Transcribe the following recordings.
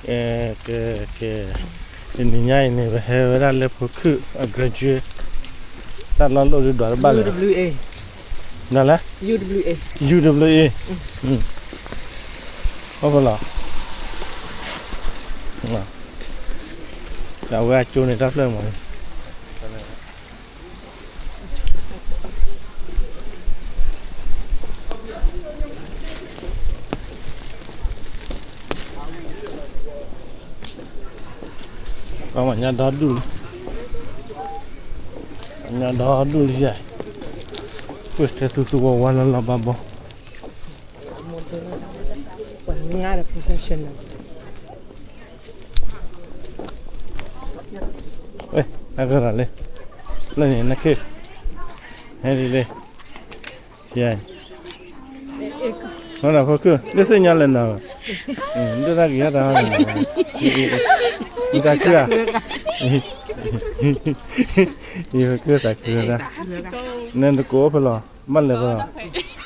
Okay. In the never have a level a graduate. That lot of the UWA. Nala? UWA. UWA. Overall. Now we're doing it up there. Come on, you're not doing. You're not doing, yeah. Push the two one and la babo. Not a professional. Hey, I got a lay. Lay in the cake. Hey, lay. Yeah. No, no, for good. This is your now. Do that, get out. You got clear. You good, I clear that. Then the go up a lot. But level.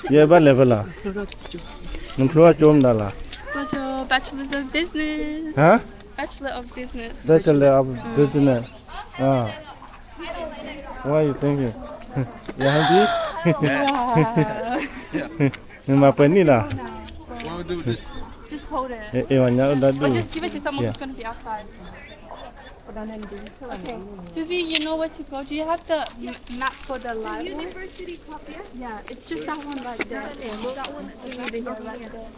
Yeah, but level. No, throw a jom dollar. What's your Bachelor's of Business? Huh? Bachelor of Business. Bachelor of Business. Ah. What are you thinking? You happy? Wow. My penny lah. What do we do with this? Just hold it. Or just give it to someone who's going to be outside. Okay. Susie, you know where to go. Do you have the map for the live? University Club, yeah? Yeah, it's just that one right there. That one at the Right there.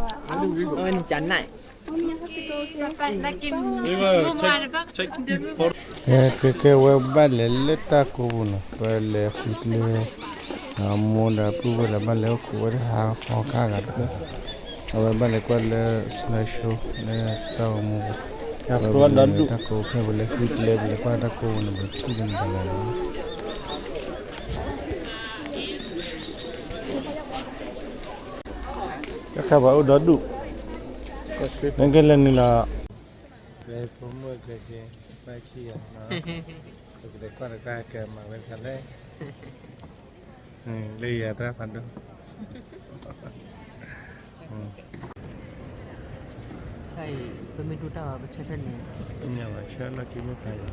Oh, in Janai. Mommy, I have to go here. Like in Take photo. que vale leta kuno vale fitle amoda pugo la vale ko ha ko kaga awe vale kwale slasho le tamu ya so dandu ta ko ke vale fitle vale kwa ta ko no butun bala ya ka ba o dandu ngelen ni la le pomo ke je pa chi ya na ko de kwa ka ke ma ven kale le ya tra pando Hey, kami tu tahu apa cerita ni? ini lah chala ki me pa ya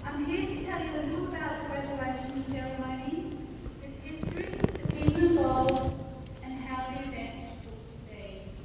I'm here to tell you a little about the graduation ceremony, its history, the people involved, and how the event took place.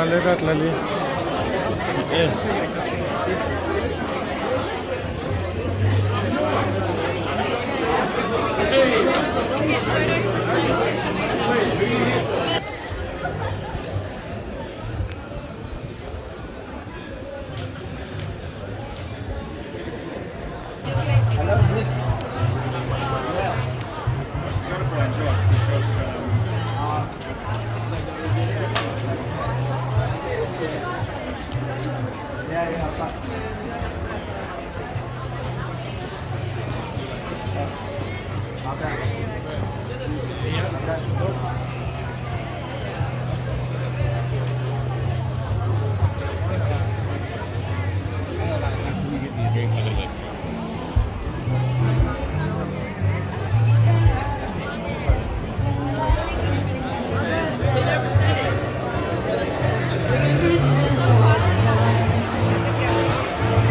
Legat lali.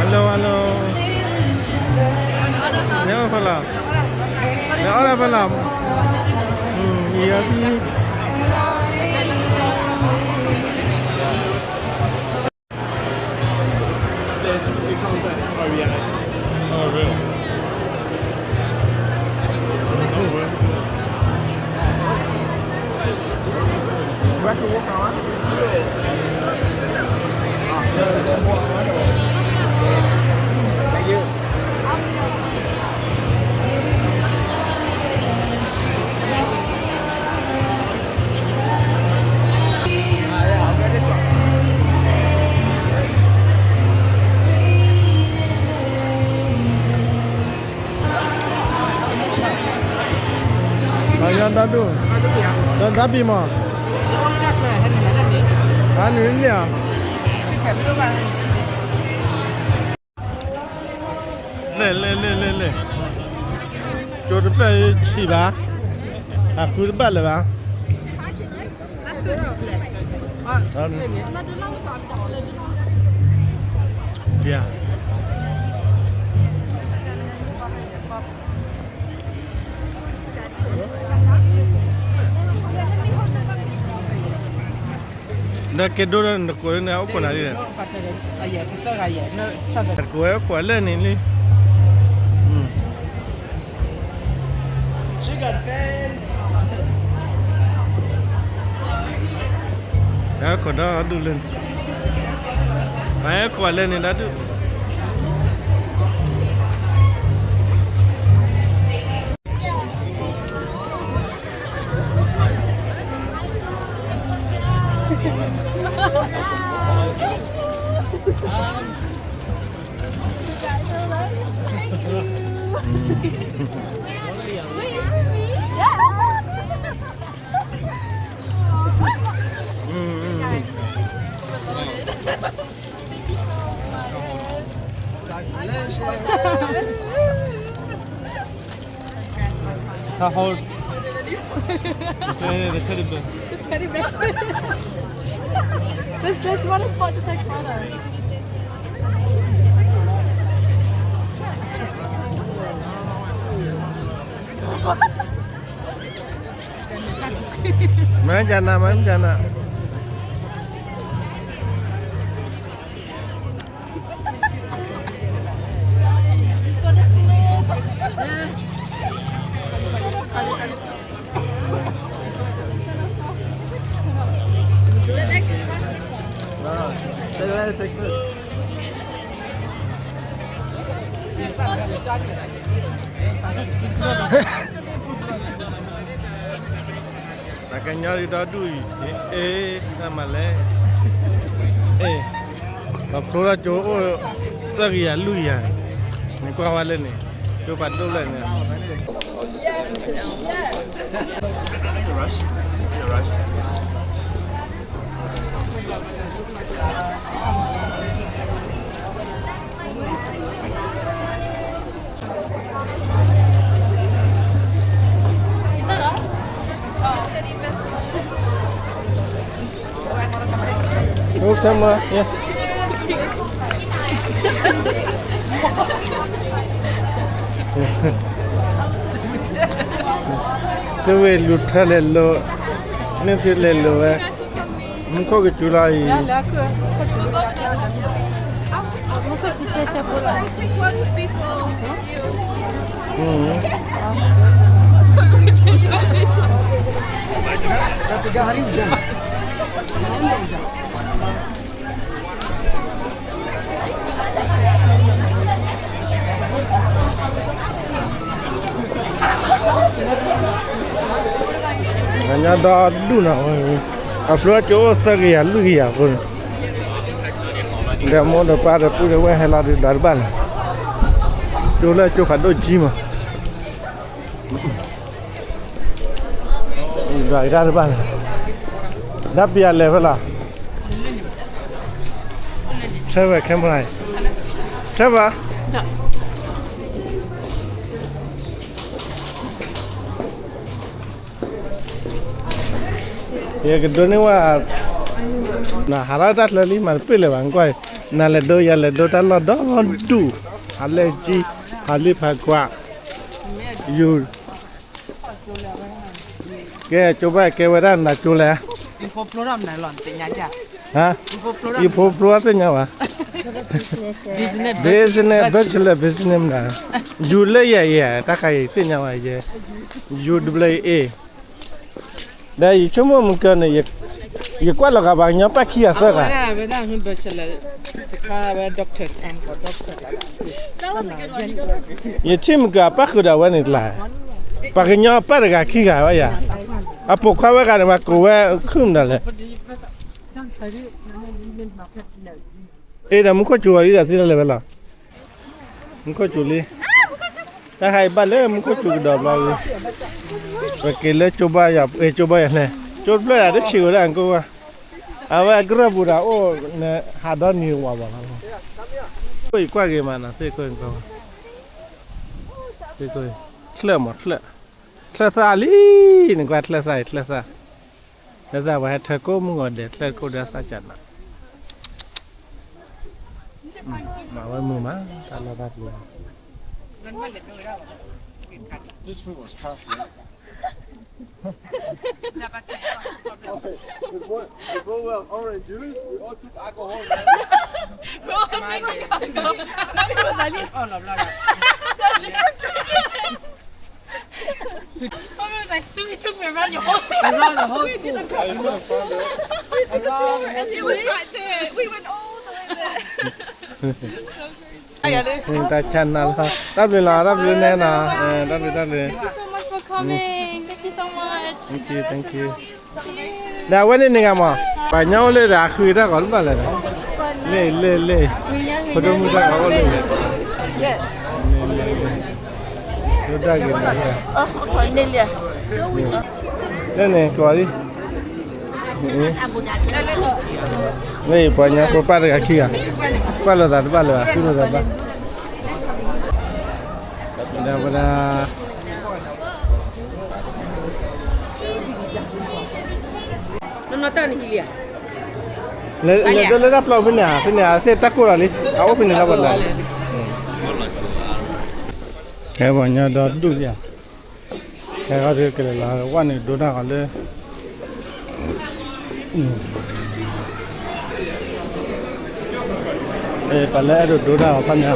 Halo. Yang apa lah? Yang apa lah? Iya sih. Oh, really? Yang tadu. Dan rapi mah. Anu ini ya. Le. Jodoh pelai ciba. Aku lepas le bang. Dia. na ke do na ko na ko na ri Ka tere aye ku sa ga ye no sa ba. ko le ni li She got fan. ya ko da du len ai ko le ni da du How hold? The teddy bear. Teddy bear. Let's run a spot to take photos. mà jana là cái nhau đi đó đuổi ê ta mà lẽ ê gặp tôi là chỗ ta gì à lui à mình qua qua lên này chỗ bắt đâu lên này Go camera, yes. Cái về lụt thay lên lo, nên thì lên lo vậy. Mình có cái chú lại. Nhà đó đủ nào, après chỗ sao cái ăn lười à con, để mua được ba được bữa nay hay là được đá bàn, chỗ này chỗ phải đôi chi mà, đá đá bàn, đá bia level à, chơi về camera này, chơi vào. ये कि दोनों वा ना हरा डाल ली मार पीले बांग कोई ना ले दो या ले दो डाल दो दू हाले जी हाली भागवा यू के चुबा के वरा ना चुले Info program na lon te nya ja. हाँ ये फोप्रोआ ते nya वा business ना जुले ये ताकाई ते nya वा ये UWA đây chúng mình cần này ये qua लगा बांग यहाँ पैक किया था क्या Beda हम bachelor ka ba doctor and doctor. ये चिम का पैक उड़ा हुआ नहीं ला पैक यहाँ पर का की का वाया अब पोखा हुआ का ना कोई खून डाले ये ना मुझको चुवाली रहती है लेवला मुझको चुली ta hay ba le mu ko chu da ba ba ke le choba ya e choba ya ne chot ple ya de chi ko da ko wa a wa gra bu da o ne ha da ni wa ba la ko kwa ge ma na se ko ko se ko tle ma tle sa li ni kwa tle sa wa ha tha ko mu ngo de tle ko da sa chat na ma wa mu ma ta la ba lu This food was trash. Before we have orange juice, we all took alcohol. We're all drinking alcohol. It was like this. Oh, no, no, no. She kept drinking. Mommy was like, Sue, he took me around your whole school. Around the whole school. And it was right there. We went all the way there. Ta channel ha. Double la, double nena. Double. Thank you so much for coming. Thank you so much. Thank you. Đã quên đi nghe mà. Phải nhau lên đã khui ra còn bao lần. Lê. Có đâu mua ra có lên. Nó ra cái này. Thôi nên liền. Đây này, có đi. Đây, phải nhau có ba cái kia. Ba lần đã, ba. Dah. Nó tên gì vậy? Lấy đắp lâu bên nhà thế tắc qua đi, áo bên nhà bên này. Cái bọn nhà đó đủ gì à? Cái đó thì cái là quan này đồ nào còn đấy. Cái lẽ đồ nào phân nha.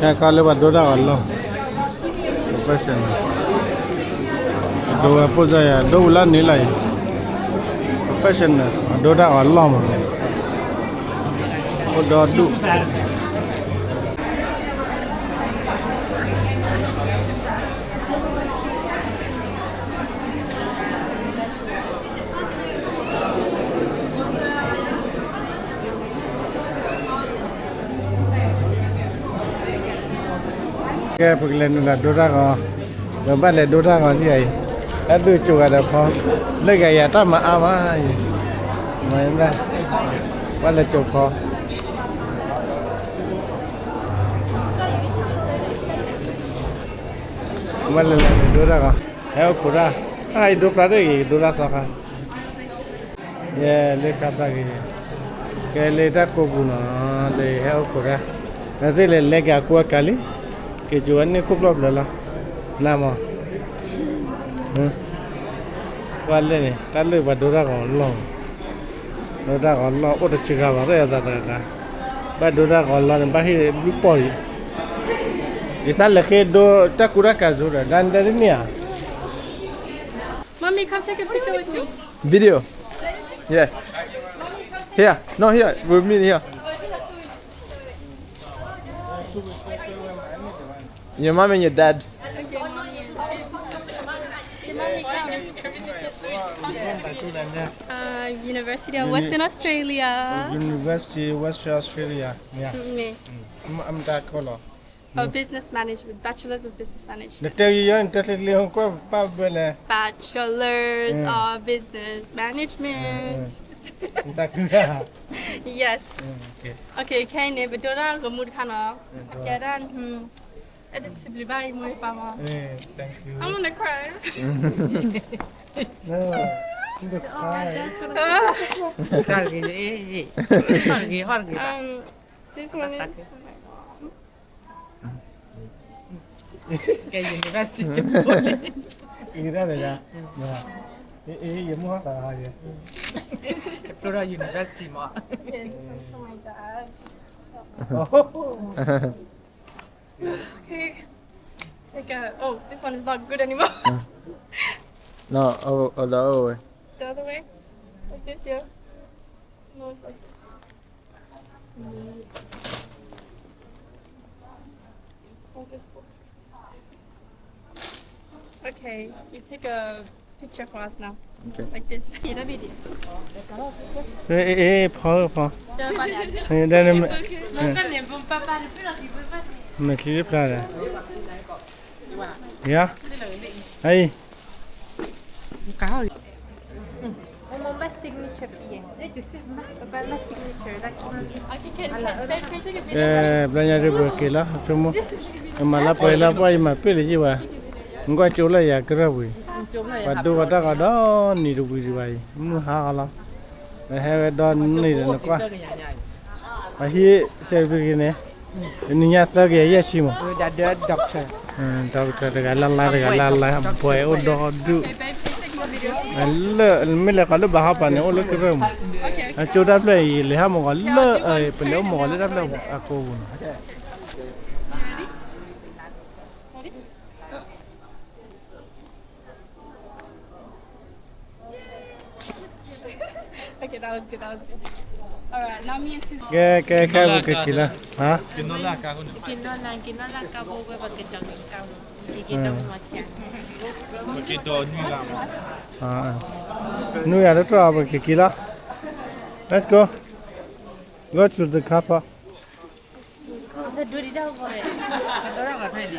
Cái kalau berdua dah Allah. Passion. Dua apa saya? Dua bulan nilai. Passion. Dua dah Allah mah. Dua tu. Cái phần lên là đồ ra ngò, rồi bắt lại đồ ra ngò như vậy, đã đưa chuột là phò, lấy cái gì ta mà ao á, mà em ra, bắt lại chuột phò, bắt lại đồ ra ngò, heo cua ra, ai đồ ra đấy, đồ ra sao cả, lấy cặp ra cái lấy ra cua bún nó, để heo cua ra, cái gì lấy cái cua cali. Cái chuan này खूप लॉबला ला नामा वाले ने काले Badora còn lo ô được chiga vào đây là bडोरा còn lo nên bahi bipori kita leke do takura kazura dan dari ni ah Mommy, come take a picture with me. Video. Yeah. Here. No, here. With me here. Your mom and your dad. Okay, Mommy. Mommy, come. University of Western Australia. University Western Australia. Yeah. Me. I'm that color. Business management, bachelor's of business management. Để tiêu gì anh thật là không có bao bên này. Bachelor's of business management. Ta cứ ra. Yes. Okay, cái này bây giờ là có một khả năng. Cái đó it is simply by my mama. Thank you. I'm gonna cry. No. Được khai. This one is Cái university chụp quay. Ý ra rồi ra. Ý giống hóa là gì? Florida University mà. yes, for my dad. Okay. Take a. Oh, this one is not good anymore. No, oh, the other way. The other way, like this, yeah. No, it's like this. Okay, you take a picture for us now. Okay. Like this. See the video. Phở. Đây là mình clip ra rồi. Yeah. Hey. Cáo gì? My signature here. About my signature. Okay, can you take a video? Belanja di berkila, cuma malah payah apa ima pilih jiwa. Enggak cula ya kerawi. Padu kata kada ni rugi jiwa. Muha kala. Này hay đòn này là quá. Mà hi chơi cái này. Ini nyata cái gì xí mà. Đã đỡ doctor. Doctor cái la boy odo du. Mila kalau bahapa ni oleh kerem. Coba play leha mo le peleu mo le dah play aku. Okay, that was good. Alright, now me and Susie. Ke kila. Ha? Kinola ka bo we ba ke chang ka. Ki do ma kya. Nu ya tra ba ke kila. Let's go. Go to the car park. The duri da ho re. Đó là phải đi.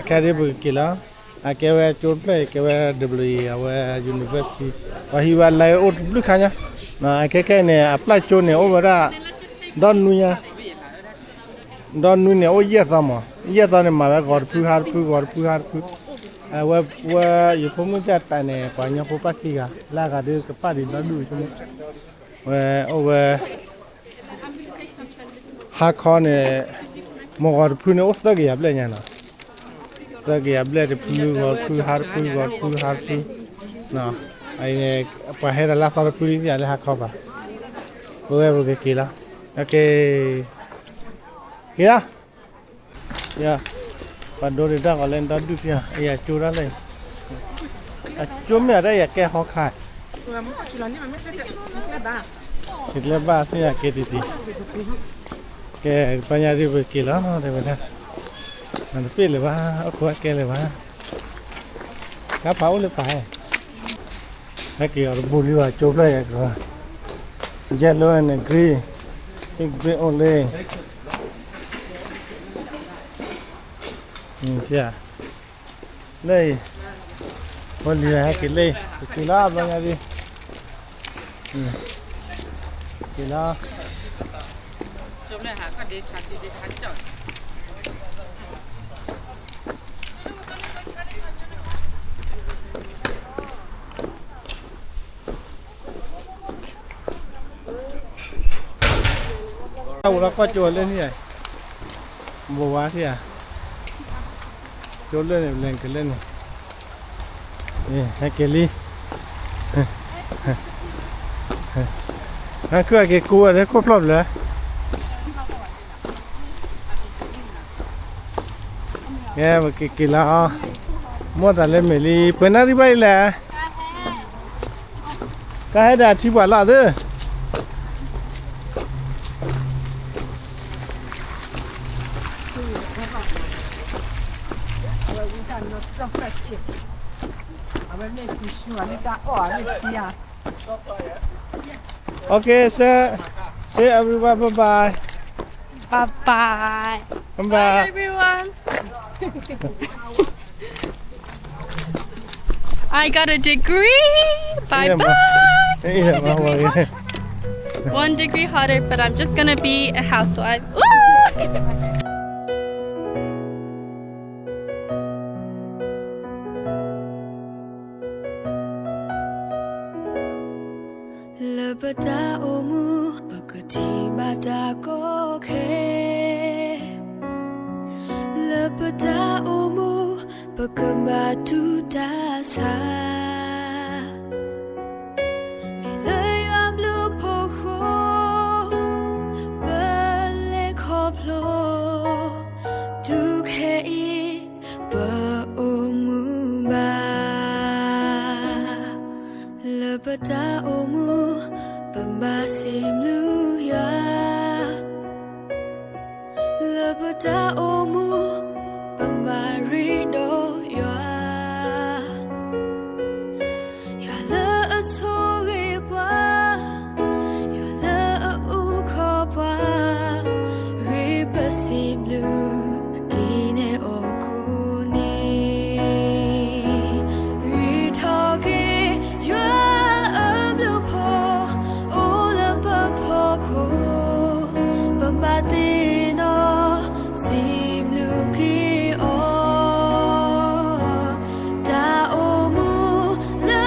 Ke dia ba kila. Ke we chot play ke we UWA university. Wa hi wa lai ot lu khanya. Na ke ne apply chot ne over da. Don nu ya. Don nu ne o yes ama. Yes ne ma ba gor phu har phu. Wa yu phu mu chat ta ne pa nya phu pa ki ga. La ga de ka pa di da lu chu. Wa over ha kho ne mo gor phu ne os da ge able nya na. Ta ge able de phu gor phu har phu. Na ai ne pa hera la ta phu ni ya le ha kho ba. Wo ke kila. Okay. Kila. Ya. Padori dah kalau anda tu sia, ya curah leh. Cuma ada ya ke hokai. Kita lepas ni ya ke titi. Ke banyak ribu kilo, ada mana? Nanti pilih lepas, aku ke lepas. Kapau lepas. Lagi orang buli wah coba ya kau. Yellow and green, green only. Dạ. Đây. Con lìa hay cái lê, cái lá bao nhiêu đi. Cái lá. Chúng này hả có đi chặt chọn. Đâu nó có chuột lên như vậy. Bộ quá thế à? Chuột lên cái lên này. Hai cái ly. Cứ cái cua đấy có problem đấy. Nghe mà cái là mua ta lên mấy ly, bữa nay đi bay là. Cái đã chỉ bảo là thế. Okay, sir. Say everyone bye-bye. Bye-bye. Bye-bye. Bye, everyone. I got a degree. Bye-bye. 1 degree hotter, but I'm just gonna be a housewife. Woo! Lebeda omu beketi mata koke. Lebeda omu bekembatu dasa. Milai amlu poko balik koplo dukhei be omu ba. Lebeda omu Pembasim luya Lebeda omu Pembarido ya Ya le asori pa Ya le ukopa Ripasim lu Kine okuni Ritoki ya Da omu le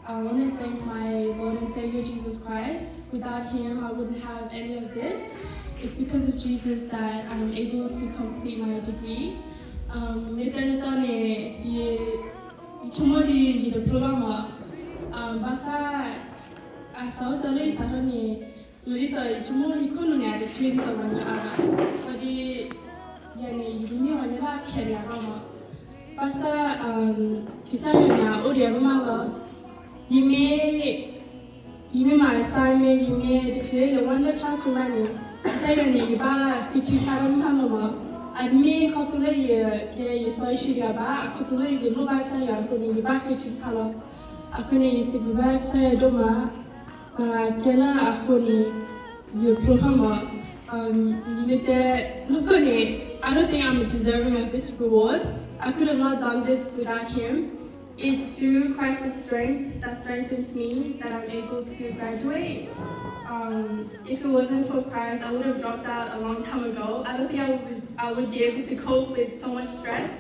I want to thank my Lord and Savior Jesus Christ. Without Him, I wouldn't have any of this. It's because of Jesus that I'm able to complete my degree. You may my assignment, you may declare the wonder classroom running. Say your name, which you have on Panama. I may calculate your social gaba, calculate the mobile say you are putting you back which you color. I couldn't use the back say a doma, Kella Akoni, your programmer. Look on it. I don't think I'm deserving of this reward. I could have not done this without him. It's through Christ's strength that strengthens me that I'm able to graduate. If it wasn't for Christ, I would have dropped out a long time ago. I don't think I would be able to cope with so much stress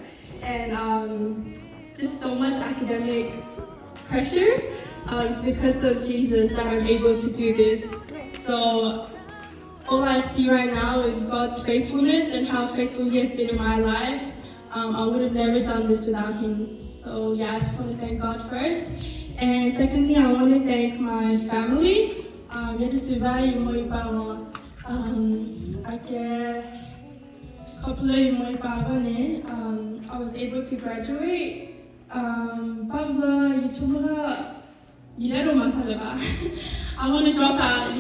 and just so much academic pressure. It's because of Jesus that I'm able to do this. So all I see right now is God's faithfulness and how faithful He has been in my life. I would have never done this without Him. So yeah, I just want to thank God first. And secondly, I want to thank my family. I was able to graduate. I want to drop out.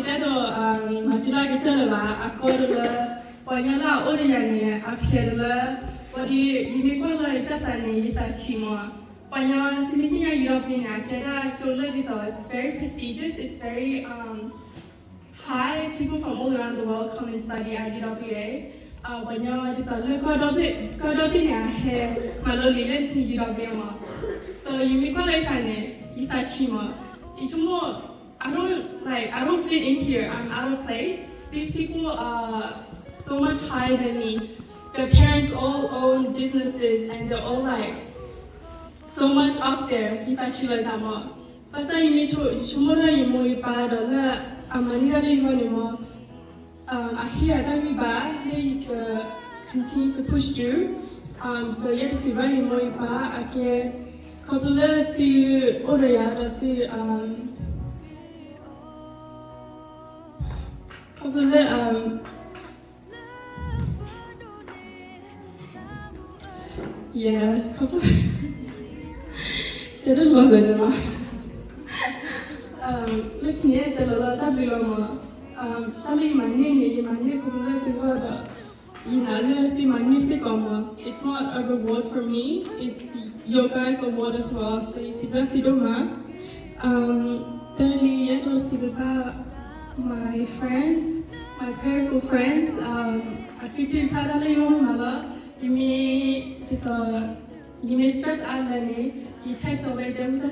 It's very prestigious, it's very high. People from all around the world come and study at UWA. So I don't fit in here. I'm out of place. These people are so much higher than me. Their parents all own businesses and they're all like so much up there. I hear that we back, you to continue to push through. So yeah, this is very more I can couple to order yeah, couple. They don't love it enough. Looking at the lot below. Sally, my name, it's not a reward for me, it's your guys' award as well. So you see, thirdly, my friends, my prayerful friends. I could do you may stress out you text away them to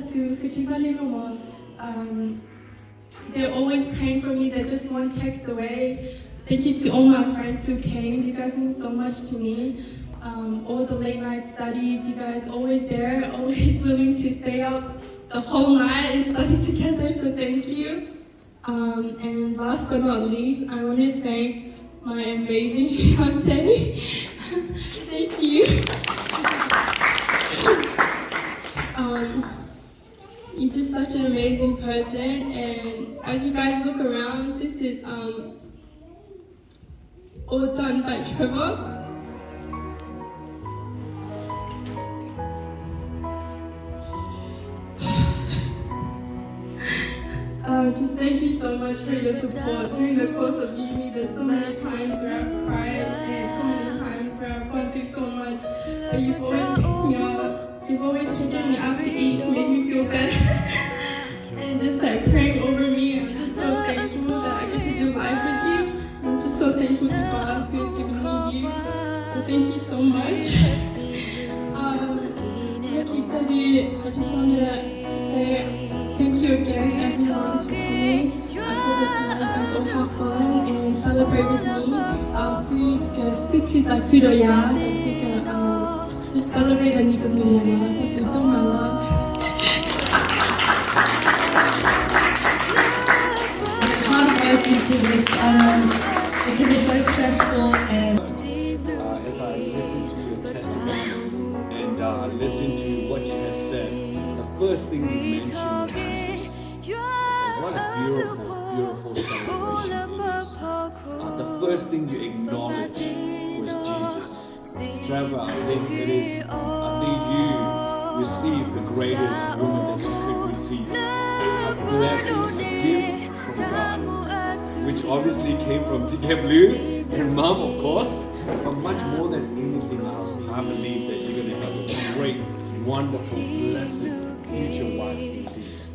they're always praying for me. They're just one text away. Thank you to all my friends who came. You guys mean so much to me. All the late night studies, you guys always there, always willing to stay up the whole night and study together, so thank you. And last but not least, I want to thank my amazing fiance. Thank you. You're just such an amazing person, and as you guys look around, this is all done by Trevor. Just thank you so much for your support during the course of uni. There's so many times where I've cried and so many times where I've gone through so much, but you've always picked me up. You've always taken me out to eat to make me feel better and just like praying over me. I'm just so thankful that I get to do life with you. I'm just so thankful to God who's given me you. So thank you so much. I just want to say thank you again, everyone, for coming. I hope that you guys all have fun and celebrate with me. just celebrate and you can move on. Oh my love. Hard work into this. It can be so stressful and. As I listen to your testimony and listen to what you have said, the first thing you mentioned was Jesus. And what a beautiful, beautiful celebration it is. The first thing you acknowledged was Jesus. Trevor, I think you received the greatest woman that you could receive. A blessing, a gift from God, which obviously came from TK Blue and Mom, of course, but much more than anything else, I believe that you're going to have a great, wonderful, blessed future wife indeed.